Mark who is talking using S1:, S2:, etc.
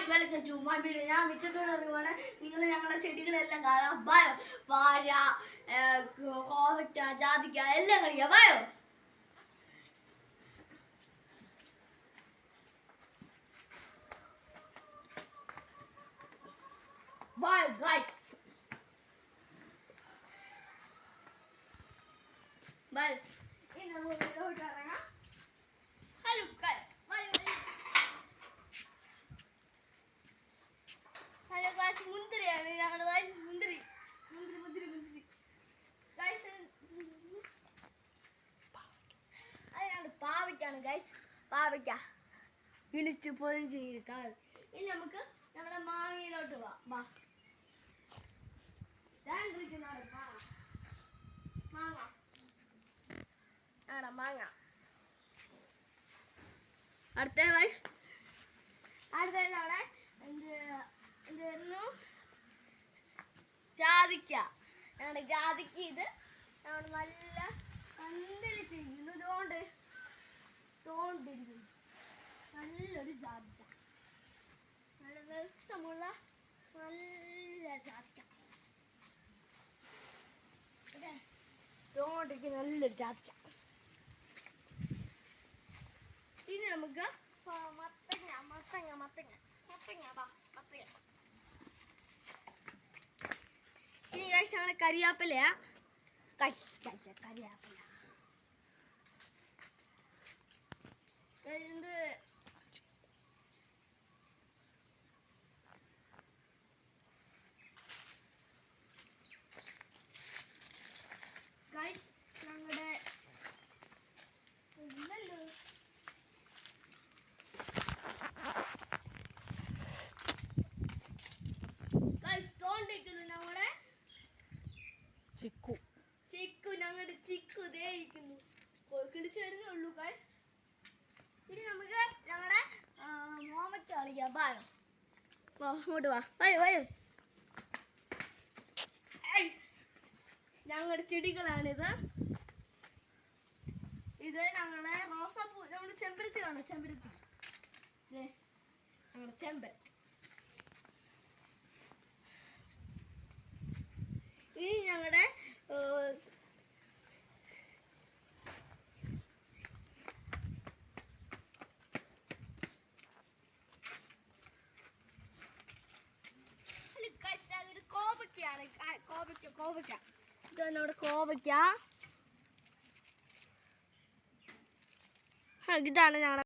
S1: Guys welcome to my video. ഞാൻ മിറ്റത്തോട് ഇറങ്ങുവാണ്. നിങ്ങൾ ഞങ്ങളുടെ ചെടികളെല്ലാം കാണാം. ബയോ വാഴ, കോവയ്ക്ക, ജാതിക്ക എല്ലാം കളിക്കാം. ബയോ ബയോ ഗായ്സ് ബയോ ഇനി നമുക്ക് വീട്ടിലോട്ട് ഇറങ്ങാം. ഹലോ ഗായ്സ് ഹലോ ഗായ്സ് മുന്തിരിയാണ് ഞങ്ങളുടെ ഗായ്സ് മുന്തിരി മുന്തിരി മുന്തിരി മുന്തിരി ഗായ്സ് അത് പാവയ്ക്കാണ് ഗായ്സ്. പാവയ്ക്ക വിളിച്ച് പോലും ചെയ്തിട്ടാൽ ഇനി നമുക്ക് നമ്മുടെ മാങ്ങയിലോട്ട് വാ. മാങ്ങ ആടാ മാങ്ങ. അടുത്ത ഗായ്സ് അടുത്തവിടെ എന്തായിരുന്നു ജാതിക്ക. ഞങ്ങളുടെ ജാതിക്ക ഇത് ഞങ്ങൾ നല്ല പന്തലിച്ചിരിക്കുന്നു. തോണ്ടിരിക്കുന്നു നല്ലൊരു ജാതിക്ക, നല്ല രസമുള്ള നല്ല ജാതിക്ക. തോണ്ടിരിക്കുന്ന നല്ലൊരു ജാതിക്ക. ഇനി നമുക്ക് മത്തങ്ങ മത്തങ്ങ മത്തങ്ങ മത്തങ്ങ മത്തങ്ങ. ഇനി കഴിച്ച് ഞങ്ങളെ കരിയാപ്പിലയാ കരിയാപ്പില. ഞങ്ങളുടെ ഞങ്ങളുടെ ചിക്കു ഞങ്ങളുടെ ചിക്കു ദേഹിക്കുന്നു കിളിച്ചു വരുന്നേ ഉള്ളൂ ഗൈസ്. ഇനി നമുക്ക് ഞങ്ങളുടെ മോമയ്ക്ക് കളിക്കാം. ബായോ അങ്ങോട്ട് വാ. വയോ ഞങ്ങളുടെ ചെടികളാണിത്. ഇത് ഞങ്ങളുടെ റോസാപ്പൂ, നമ്മുടെ ചെമ്പരത്തി കാണും. ചെമ്പരത്തി ഞങ്ങളുടെ ചെമ്പരത്തി. ഇനി ഞങ്ങളുടെ കോവയ്ക്കാണ്. കോവയ്ക്ക ഇത് നമ്മുടെ കോവയ്ക്ക. ഇതാണ് ഞങ്ങളുടെ